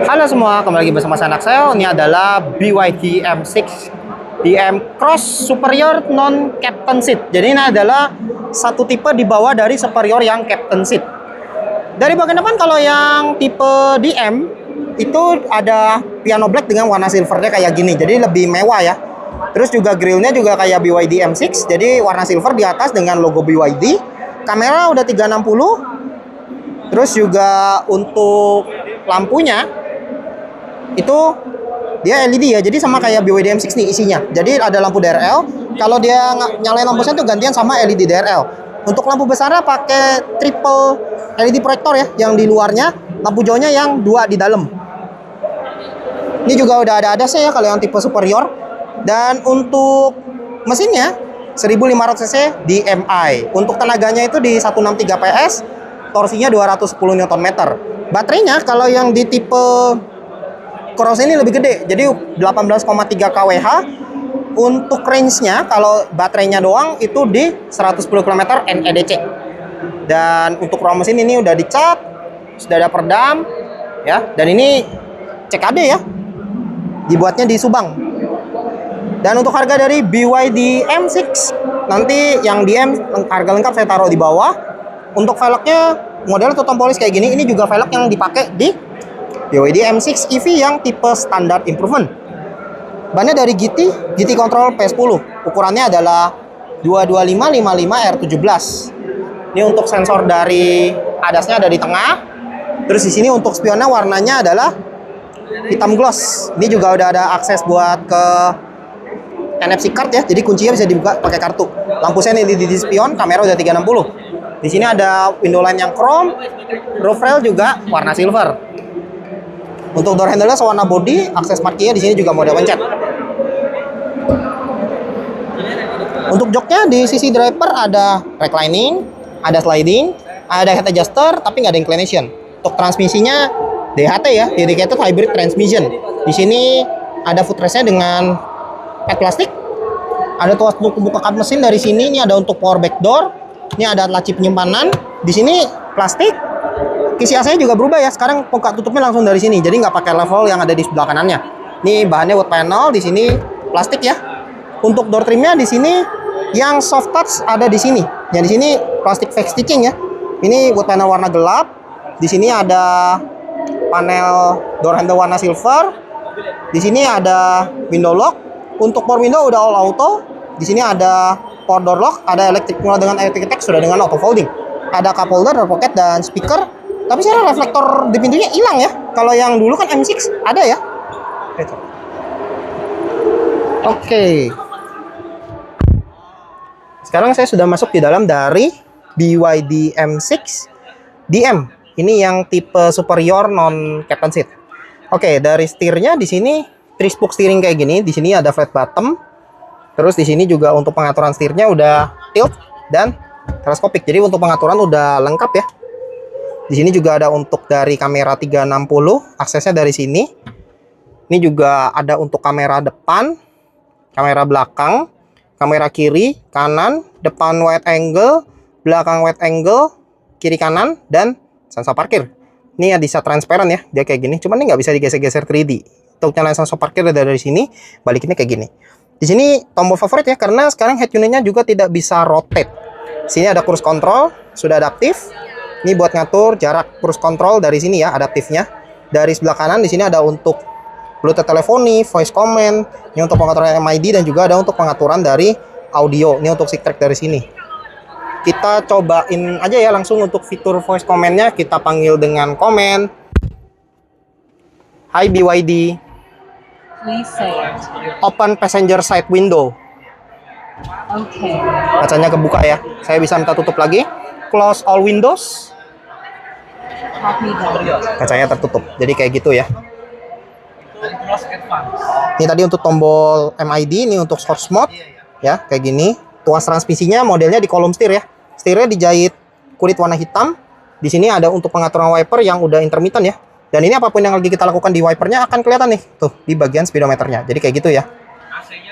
Halo semua, kembali lagi bersama saya Naksel. Ini adalah BYD M6 DM Cross Superior Non Captain Seat. Jadi ini adalah satu tipe di bawah dari Superior yang Captain Seat. Dari bagian depan kalau yang tipe DM itu ada piano black dengan warna silvernya kayak gini. Jadi lebih mewah ya. Terus juga grillnya juga kayak BYD M6. Jadi warna silver di atas dengan logo BYD. Kamera udah 360. Terus juga untuk lampunya itu dia LED ya, jadi sama kayak BYD M6 nih isinya. Jadi ada lampu DRL. Kalau dia nyalain lampunya tuh gantian sama LED DRL. Untuk lampu besarnya pakai triple LED proyektor ya, yang di luarnya, lampu jauhnya yang dua di dalam. Ini juga udah ada ADAS ya kalau yang tipe superior. Dan untuk mesinnya 1500 cc DMI. Untuk tenaganya itu di 163 PS, torsinya 210 Nm. Baterainya kalau yang di tipe Cross ini lebih gede, jadi 18,3 kWh. Untuk range-nya kalau baterainya doang itu di 110 km NEDC. Dan untuk ruang mesin ini udah dicat, sudah ada peredam ya. Dan ini CKD ya, dibuatnya di Subang. Dan untuk harga dari BYD M6 nanti yang DM harga lengkap saya taruh di bawah. Untuk velgnya model tutup polis kayak gini, ini juga velg yang dipakai di BYD M6 EV yang tipe standar improvement. Bannya dari GT Control P10. Ukurannya adalah 225/55 R17. Ini untuk sensor dari ADAS-nya ada di tengah. Terus di sini untuk spionnya warnanya adalah hitam gloss. Ini juga udah ada akses buat ke NFC card ya. Jadi kuncinya bisa dibuka pakai kartu. Lampu sen ini di spion, kamera udah 360. Di sini ada window line yang chrome, roof rail juga warna silver. Untuk door handle-nya sewarna body, akses parkirnya di sini juga mode pencet. Untuk joknya di sisi driver ada reclining, ada sliding, ada head adjuster, tapi nggak ada inclination. Untuk transmisinya DHT ya, dedicated hybrid transmission. Di sini ada footrest-nya dengan pad plastik. Ada tuas untuk buka kap mesin dari sini. Ini ada untuk power back door. Ini ada laci penyimpanan. Di sini plastik. Kisi AC-nya juga berubah ya. Sekarang buka tutupnya langsung dari sini. Jadi nggak pakai level yang ada di sebelah kanannya. Ini bahannya wood panel. Di sini plastik ya. Untuk door trimnya di sini yang soft touch ada di sini. Yang di sini plastik fake stitching ya. Ini wood panel warna gelap. Di sini ada panel door handle warna silver. Di sini ada window lock. Untuk power window udah all auto. Di sini ada power door lock, ada electric mulai dengan electric tag, sudah dengan auto folding. Ada cup holder, door pocket dan speaker. Tapi sekarang reflektor di pintunya hilang ya. Kalau yang dulu kan M6 ada ya. Oke. Sekarang saya sudah masuk di dalam dari BYD M6 DM. Ini yang tipe superior non captain seat. Oke, dari setirnya di sini 3-spoke steering kayak gini. Di sini ada flat bottom. Terus di sini juga untuk pengaturan setirnya udah tilt dan teleskopik. Jadi untuk pengaturan udah lengkap ya. Di sini juga ada untuk dari kamera 360, aksesnya dari sini. Ini juga ada untuk kamera depan, kamera belakang, kamera kiri, kanan, depan wide angle, belakang wide angle, kiri kanan, dan sensor parkir. Ini ya bisa transparan ya, dia kayak gini. Cuman ini nggak bisa digeser-geser 3D. Untuk nyalain sensor parkir dari sini, balikinnya kayak gini. Di sini tombol favorit ya, karena sekarang head unitnya juga tidak bisa rotate. Sini ada cruise control, sudah adaptif. Ini buat ngatur jarak cruise control dari sini ya, adaptifnya. Dari sebelah kanan di sini ada untuk Bluetooth teleponi, voice command. Ini untuk pengaturan MID dan juga ada untuk pengaturan dari audio. Ini untuk seat track dari sini. Kita cobain aja ya langsung untuk fitur voice command-nya. Kita panggil dengan komen. Hi BYD. Please say it. Open passenger side window. Okay. Kacanya kebuka ya. Saya bisa minta tutup lagi. Close all windows. Copy that. Kacanya tertutup. Jadi kayak gitu ya. Ini tadi untuk tombol MID, ini untuk sports mode ya, kayak gini. Tuas transmisinya modelnya di kolom setir ya. Setirnya dijahit kulit warna hitam. Di sini ada untuk pengaturan wiper yang udah intermittent ya. Dan ini apapun yang lagi kita lakukan di wipernya akan kelihatan nih, tuh di bagian speedometernya. Jadi kayak gitu ya.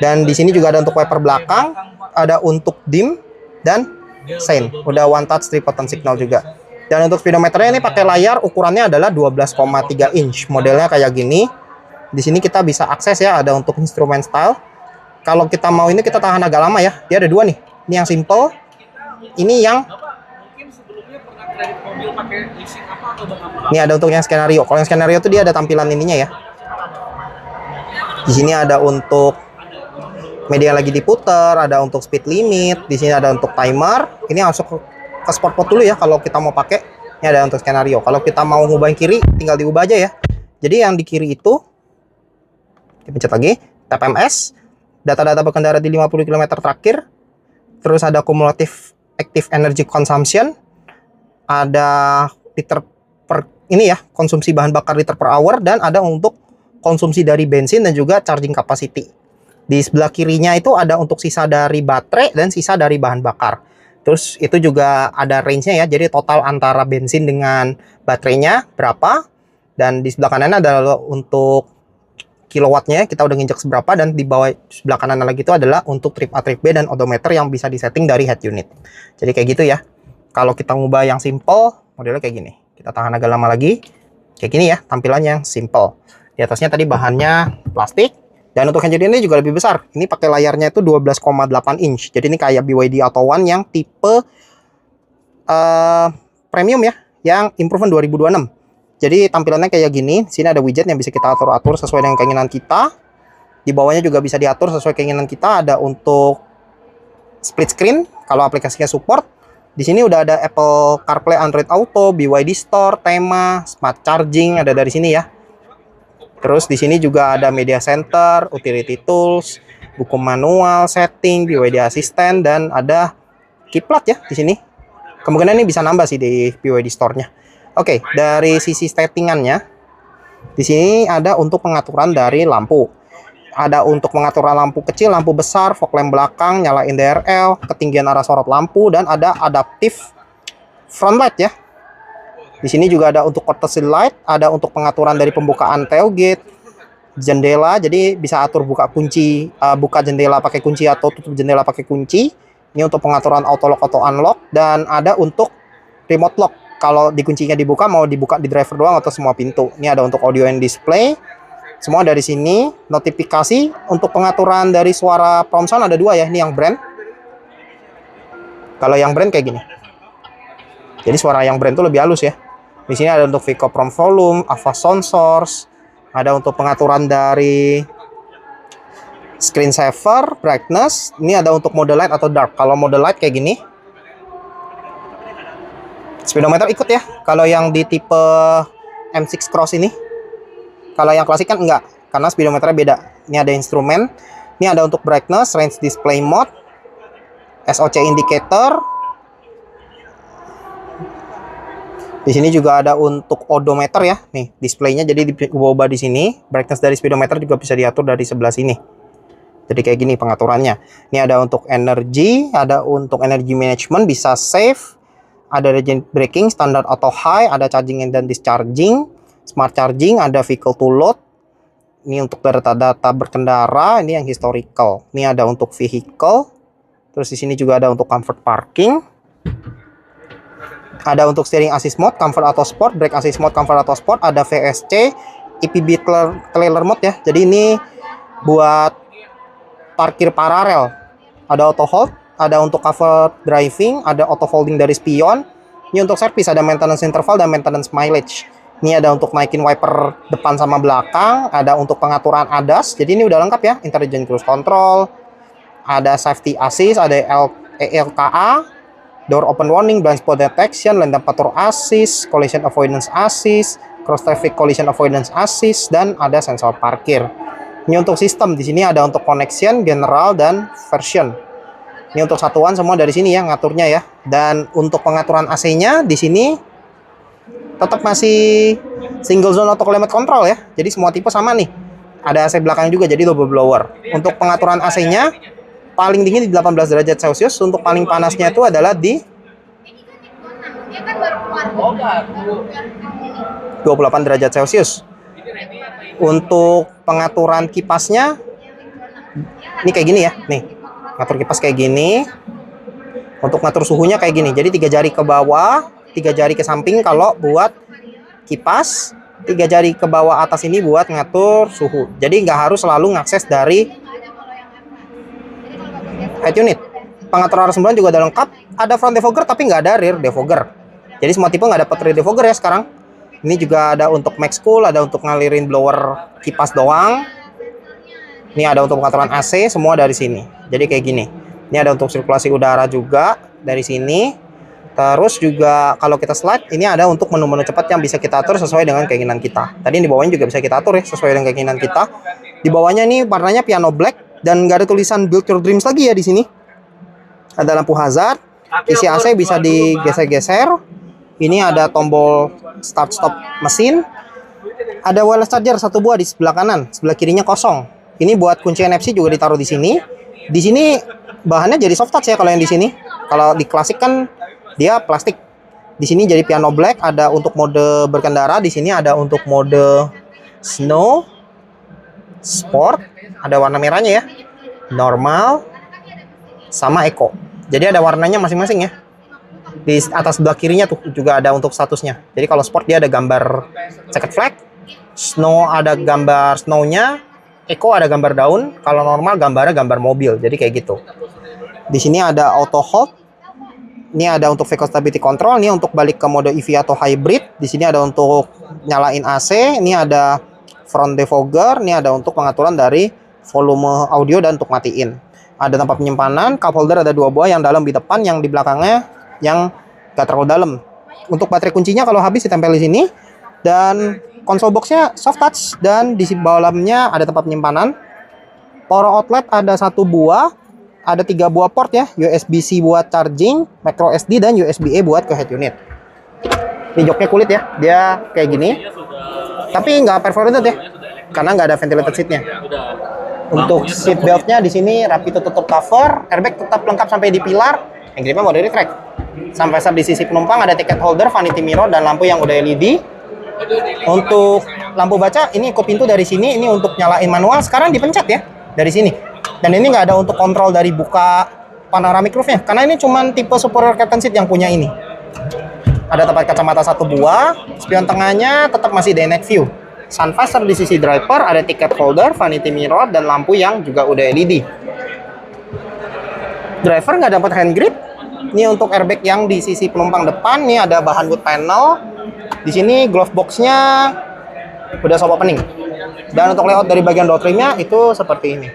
Dan di sini juga ada untuk wiper belakang, ada untuk dim dan sein. Udah one touch 3 button signal juga. Dan untuk speedometernya ini pakai layar ukurannya adalah 12,3 inch. Modelnya kayak gini. Di sini kita bisa akses ya, ada untuk instrumen style. Kalau kita mau ini kita tahan agak lama ya. Dia ada dua nih. Ini yang simple. Ini yang ini ada untuk yang skenario. Kalau yang skenario itu dia ada tampilan ininya ya. Di sini ada untuk media yang lagi diputer, ada untuk speed limit, di sini ada untuk timer. Ini masuk ke sport mode dulu ya kalau kita mau pakai. Ini ada untuk skenario. Kalau kita mau ngubah yang kiri, tinggal diubah aja ya. Jadi yang di kiri itu dipencet lagi, tap MS, data-data berkendara di 50 km terakhir. Terus ada cumulative active energy consumption, ada liter per ini ya, konsumsi bahan bakar liter per hour, dan ada untuk konsumsi dari bensin dan juga charging capacity. Di sebelah kirinya itu ada untuk sisa dari baterai dan sisa dari bahan bakar. Terus itu juga ada range-nya ya, jadi total antara bensin dengan baterainya berapa. Dan di sebelah kanan adalah untuk kilowattnya, kita udah nginjek seberapa. Dan di bawah sebelah kanan lagi itu adalah untuk trip A, trip B, dan odometer yang bisa disetting dari head unit. Jadi kayak gitu ya. Kalau kita ngubah yang simple, modelnya kayak gini. Kita tahan agak lama lagi. Kayak gini ya, tampilannya yang simple. Di atasnya tadi bahannya plastik. Dan untuk engine ini juga lebih besar. Ini pakai layarnya itu 12,8 inch. Jadi ini kayak BYD Auto One yang tipe premium ya, yang improvement 2026. Jadi tampilannya kayak gini. Sini ada widget yang bisa kita atur-atur sesuai dengan keinginan kita. Di bawahnya juga bisa diatur sesuai keinginan kita. Ada untuk split screen kalau aplikasinya support. Di sini udah ada Apple CarPlay, Android Auto, BYD Store, tema, smart charging ada dari sini ya. Terus di sini juga ada media center, utility tools, buku manual, setting, BYD Assistant, dan ada keypad ya di sini. Kemungkinan ini bisa nambah sih di BYD Store-nya. Oke, dari sisi settingannya, di sini ada untuk pengaturan dari lampu. Ada untuk pengaturan lampu kecil, lampu besar, fog lamp belakang, nyalain DRL, ketinggian arah sorot lampu, dan ada adaptive front light ya. Di sini juga ada untuk courtesy light, ada untuk pengaturan dari pembukaan tailgate, jendela, jadi bisa atur buka kunci, buka jendela pakai kunci atau tutup jendela pakai kunci. Ini untuk pengaturan auto lock atau unlock, dan ada untuk remote lock. Kalau di kuncinya dibuka, mau dibuka di driver doang atau semua pintu. Ini ada untuk audio and display. Semua dari sini. Notifikasi untuk pengaturan dari suara prompt sound ada dua ya. Ini yang brand. Kalau yang brand kayak gini. Jadi suara yang brand itu lebih halus ya. Di sini ada untuk Vico Prompt Volume, Ava Sound Source, ada untuk pengaturan dari screensaver, brightness. Ini ada untuk mode light atau dark. Kalau mode light kayak gini. Speedometer ikut ya. Kalau yang di tipe M6 Cross ini. Kalau yang klasik kan enggak, karena speedometernya beda. Ini ada instrumen. Ini ada untuk brightness, range display mode, SOC indicator. Di sini juga ada untuk odometer ya. Nih, displaynya jadi diubah di sini. Brightness dari speedometer juga bisa diatur dari sebelah sini. Jadi kayak gini pengaturannya. Ini ada untuk energy, ada untuk energy management, bisa save, ada regen braking, standar auto high, ada charging dan discharging, smart charging, ada vehicle to load. Ini untuk data-data berkendara, ini yang historical. Ini ada untuk vehicle. Terus di sini juga ada untuk comfort parking. Ada untuk steering assist mode, comfort auto sport, brake assist mode, comfort auto sport, ada VSC, EPB trailer mode ya. Jadi ini buat parkir paralel. Ada auto hold, ada untuk cover driving, ada auto folding dari spion. Ini untuk service, ada maintenance interval dan maintenance mileage. Ini ada untuk naikin wiper depan sama belakang, ada untuk pengaturan ADAS. Jadi ini udah lengkap ya, intelligent cruise control, ada safety assist, ada ELKA, door open warning, blind spot detection, lane temperature assist, collision avoidance assist, cross traffic collision avoidance assist, dan ada sensor parkir. Ini untuk sistem, di sini ada untuk connection, general, dan version. Ini untuk satuan semua dari sini ya ngaturnya ya. Dan untuk pengaturan AC-nya di sini tetap masih single zone auto climate control ya. Jadi semua tipe sama nih. Ada AC belakang juga, jadi double blower. Untuk pengaturan AC-nya paling dingin di 18 derajat Celcius. Untuk paling panasnya itu adalah di 28 derajat Celcius. Untuk pengaturan kipasnya ini kayak gini ya. Nih, ngatur kipas kayak gini. Untuk ngatur suhunya kayak gini. Jadi 3 jari ke bawah, 3 jari ke samping kalau buat kipas, 3 jari ke bawah atas ini buat ngatur suhu. Jadi nggak harus selalu ngakses dari head unit. Pengaturan arah semburan juga ada lengkap. Ada front defogger tapi nggak ada rear defogger. Jadi semua tipe nggak dapat rear defogger ya sekarang. Ini juga ada untuk max cool, ada untuk ngalirin blower kipas doang. Ini ada untuk pengaturan AC, semua dari sini. Jadi kayak gini. Ini ada untuk sirkulasi udara juga dari sini. Terus juga kalau kita slide, ini ada untuk menu-menu cepat yang bisa kita atur sesuai dengan keinginan kita. Tadi di bawahnya juga bisa kita atur ya sesuai dengan keinginan kita. Di bawahnya ini warnanya piano black dan nggak ada tulisan Build Your Dreams lagi ya di sini. Ada lampu hazard, isi AC bisa digeser-geser. Ini ada tombol start stop mesin. Ada wireless charger satu buah di sebelah kanan, sebelah kirinya kosong. Ini buat kunci NFC juga ditaruh di sini. Di sini bahannya jadi soft touch ya kalau yang di sini. Kalau di klasik kan dia plastik. Di sini jadi piano black, ada untuk mode berkendara, di sini ada untuk mode snow, sport, ada warna merahnya ya. Normal sama eco. Jadi ada warnanya masing-masing ya. Di atas sebelah kirinya tuh juga ada untuk statusnya. Jadi kalau sport dia ada gambar checkered flag, snow ada gambar snownya, eco ada gambar daun, kalau normal gambarnya gambar mobil. Jadi kayak gitu. Di sini ada auto hold. Ini ada untuk vehicle stability control, ini untuk balik ke mode EV atau hybrid. Di sini ada untuk nyalain AC, ini ada front defogger, ini ada untuk pengaturan dari volume audio dan untuk matiin. Ada tempat penyimpanan, cup holder ada 2 buah, yang dalam di depan, yang di belakangnya yang gak terlalu dalam. Untuk baterai kuncinya kalau habis ditempel di sini, dan konsol boxnya soft touch, dan di bawah dalamnya ada tempat penyimpanan. Power outlet ada 1 buah, ada 3 buah port ya, USB-C buat charging, micro SD dan USB-A buat ke head unit. Ini joknya kulit ya, dia kayak gini, tapi nggak perforated ya, karena nggak ada ventilated seatnya. Untuk seat beltnya di sini rapi tertutup cover, airbag tetap lengkap sampai di pilar, yang gripnya mau dari track. Sampai saat di sisi penumpang ada ticket holder, vanity mirror, dan lampu yang udah LED. Untuk lampu baca, ini ikut pintu dari sini, ini untuk nyalain manual, sekarang dipencet ya, dari sini. Dan ini nggak ada untuk kontrol dari buka panoramic roof-nya, karena ini cuma tipe superior captain seat yang punya ini. Ada tempat kacamata 1 buah, spion tengahnya tetap masih day night view. Sun visor di sisi driver, ada ticket holder, vanity mirror, dan lampu yang juga udah LED. Driver nggak dapat hand grip. Ini untuk airbag yang di sisi penumpang depan, ini ada bahan wood panel. Di sini glove box-nya udah soft opening. Dan untuk layout dari bagian door trim-nya itu seperti ini.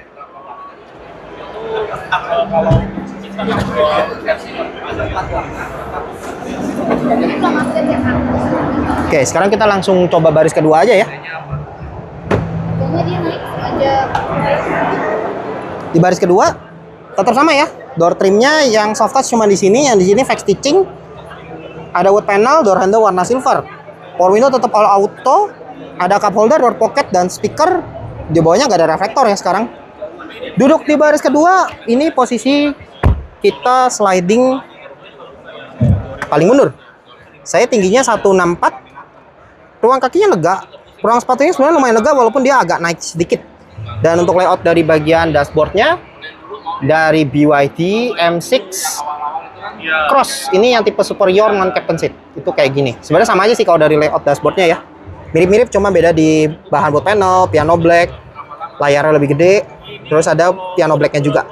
Oke, sekarang kita langsung coba baris kedua aja ya. Di baris kedua tetap sama ya. Door trimnya yang soft touch cuma di sini, yang di sini fake stitching. Ada wood panel, door handle warna silver. Power window tetap all auto. Ada cup holder, door pocket, dan speaker. Di bawahnya nggak ada reflektor ya sekarang. Duduk di baris kedua, ini posisi kita sliding paling mundur. Saya tingginya 164. Ruang kakinya lega. Ruang sepatunya sebenarnya lumayan lega walaupun dia agak naik sedikit. Dan untuk layout dari bagian dashboardnya, dari BYD M6 Cross, ini yang tipe superior non captain seat. Itu kayak gini. Sebenarnya sama aja sih kalau dari layout dashboardnya ya. Mirip-mirip, cuma beda di bahan wood panel, piano black, layarnya lebih gede, terus ada piano blacknya juga.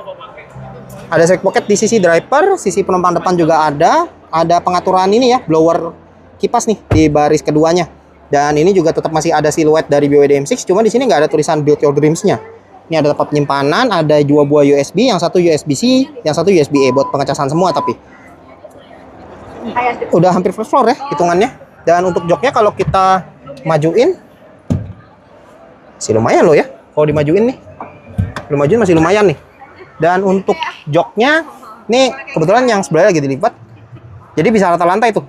Ada side pocket di sisi driver, sisi penumpang depan juga ada. Ada pengaturan ini ya, blower kipas nih di baris keduanya. Dan ini juga tetap masih ada siluet dari BYD M6, cuma di sini nggak ada tulisan Build Your Dreams-nya. Ini ada tempat penyimpanan, ada 2 buah USB, yang satu USB-C, yang satu USB-A buat pengecasan semua tapi. Udah hampir full floor ya hitungannya. Dan untuk joknya kalau kita majuin, masih lumayan loh ya. Kalau dimajuin nih, lu majuin masih lumayan nih. Dan untuk joknya, nih kebetulan yang sebelahnya lagi dilipat, jadi bisa rata lantai tuh,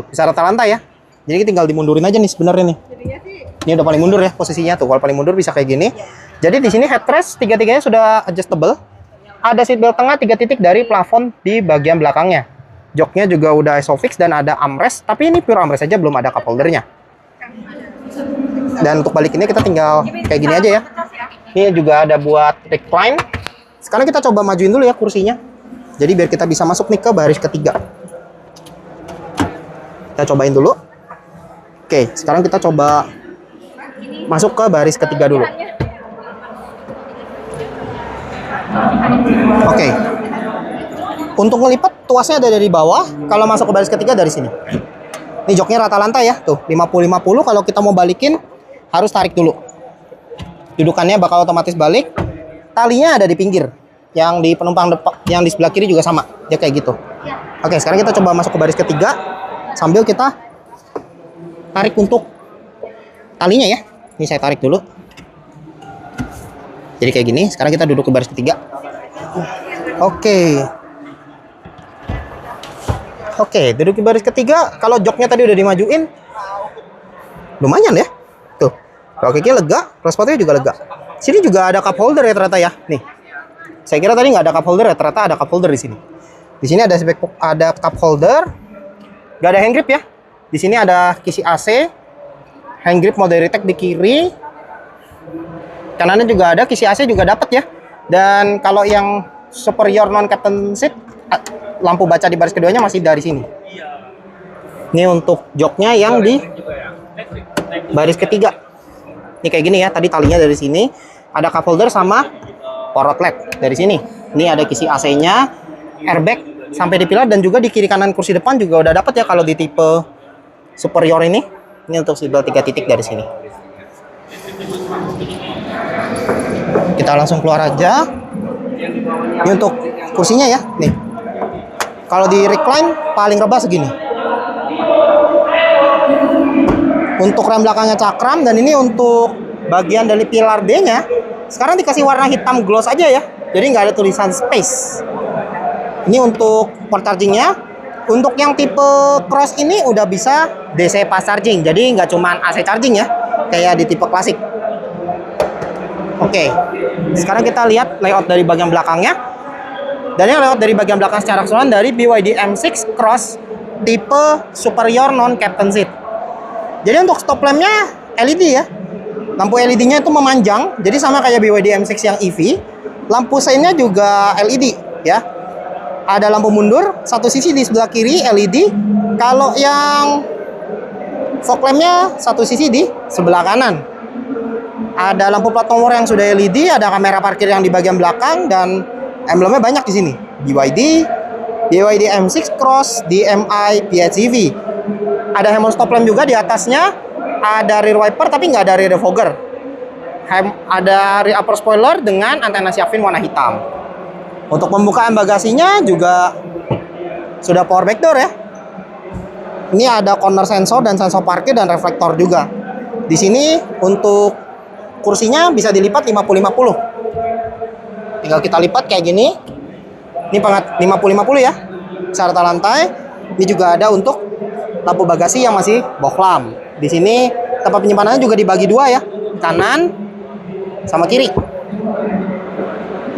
bisa rata lantai ya. Jadi tinggal dimundurin aja nih sebenarnya nih. Ini udah paling mundur ya posisinya tuh. Kalau paling mundur bisa kayak gini. Jadi di sini headrest tiga-tiganya sudah adjustable. Ada seat belt tengah 3 titik dari plafon di bagian belakangnya. Joknya juga udah isofix dan ada armrest, tapi ini pure armrest aja, belum ada cup holdernya. Dan untuk balik ini kita tinggal kayak gini aja ya. Ini juga ada buat recline. Sekarang kita coba majuin dulu ya kursinya. Jadi biar kita bisa masuk nih ke baris ketiga. Kita cobain dulu. Oke, sekarang kita coba masuk ke baris ketiga dulu. Oke. Untuk ngelipat tuasnya ada dari bawah. Kalau masuk ke baris ketiga dari sini. Ini joknya rata lantai ya, tuh 50-50. Kalau kita mau balikin harus tarik dulu. Dudukannya bakal otomatis balik. Talinya ada di pinggir. Yang di penumpang depan, yang di sebelah kiri juga sama. Ya kayak gitu. Oke, sekarang kita coba masuk ke baris ketiga sambil kita tarik untuk talinya ya. Ini saya tarik dulu. Jadi kayak gini. Sekarang kita duduk ke baris ketiga. Oke, duduk di baris ketiga. Kalau joknya tadi udah dimajuin, lumayan ya. Tuh, kalau kakinya lega, cross sepatunya juga lega. Sini juga ada cup holder ya ternyata ya. Nih, saya kira tadi nggak ada cup holder ya, ternyata ada cup holder di sini. Di sini ada cup holder, nggak ada hand grip ya. Di sini ada kisi AC, hand grip Moderitech di kiri. Kanannya juga ada, kisi AC juga dapat ya. Dan kalau yang superior non captain seat, lampu baca di baris keduanya masih dari sini. Ini untuk joknya yang di baris ketiga. Ini kayak gini ya. Tadi talinya dari sini. Ada cup holder sama power outlet dari sini. Ini ada kisi AC-nya, airbag sampai di pilar, dan juga di kiri kanan kursi depan juga udah dapat ya kalau di tipe superior ini. Ini untuk seatbelt 3 titik dari sini. Kita langsung keluar aja. Ini untuk kursinya ya. Nih. Kalau di recline paling rebah segini. Untuk rem belakangnya cakram, dan ini untuk bagian dari pilar D-nya sekarang dikasih warna hitam gloss aja ya. Jadi nggak ada tulisan space. Ini untuk port chargingnya. Untuk yang tipe cross ini udah bisa DC fast charging. Jadi nggak cuman AC charging ya, kayak di tipe klasik. Oke, sekarang kita lihat layout dari bagian belakangnya. Dan yang lewat dari bagian belakang secara keseluruhan dari BYD M6 Cross tipe superior non captain seat. Jadi untuk stop lampnya LED ya. Lampu LED-nya itu memanjang, jadi sama kayak BYD M6 yang EV. Lampu seinnya juga LED ya. Ada lampu mundur, satu sisi di sebelah kiri LED. Kalau yang fog lampnya satu sisi di sebelah kanan. Ada lampu plat nomor yang sudah LED, ada kamera parkir yang di bagian belakang, dan emblemnya banyak di sini. BYD M6 Cross, DMI, PHEV. Ada helm stop lamp juga di atasnya. Ada rear wiper tapi nggak ada rear defogger. Ada rear upper spoiler dengan antena Xiaofin warna hitam. Untuk pembukaan bagasinya juga sudah power back door ya. Ini ada corner sensor dan sensor parkir dan reflektor juga. Di sini untuk kursinya bisa dilipat 50-50. Tinggal kita lipat kayak gini. Ini pengat 50-50 ya. Secara rata lantai. Ini juga ada untuk lampu bagasi yang masih bohlam. Di sini tempat penyimpanannya juga dibagi dua ya. Kanan sama kiri.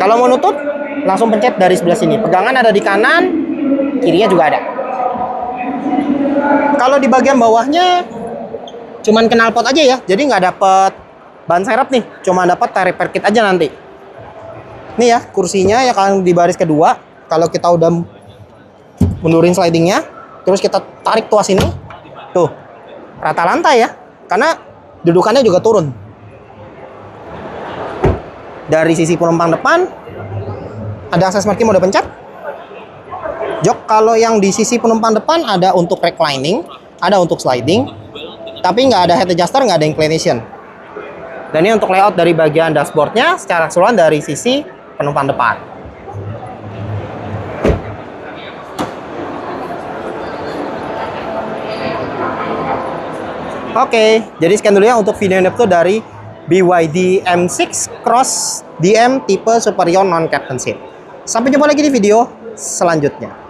Kalau mau nutup langsung pencet dari sebelah sini. Pegangan ada di kanan, kirinya juga ada. Kalau di bagian bawahnya cuman knalpot aja ya. Jadi nggak dapet ban serep nih. Cuma dapat tire repair kit aja nanti. Ini ya kursinya ya, kalau di baris kedua. Kalau kita udah mundurin slidingnya, terus kita tarik tuas ini, tuh rata lantai ya, karena dudukannya juga turun. Dari sisi penumpang depan ada akses marking mode pencet. Jok kalau yang di sisi penumpang depan ada untuk reclining, ada untuk sliding, tapi nggak ada head adjuster, nggak ada inclination. Dan ini untuk layout dari bagian dashboardnya secara keseluruhan dari sisi penumpang depan. Oke, jadi sekian dulu ya untuk video ini dari BYD M6 Cross DM tipe superior non captain seat. Sampai jumpa lagi di video selanjutnya.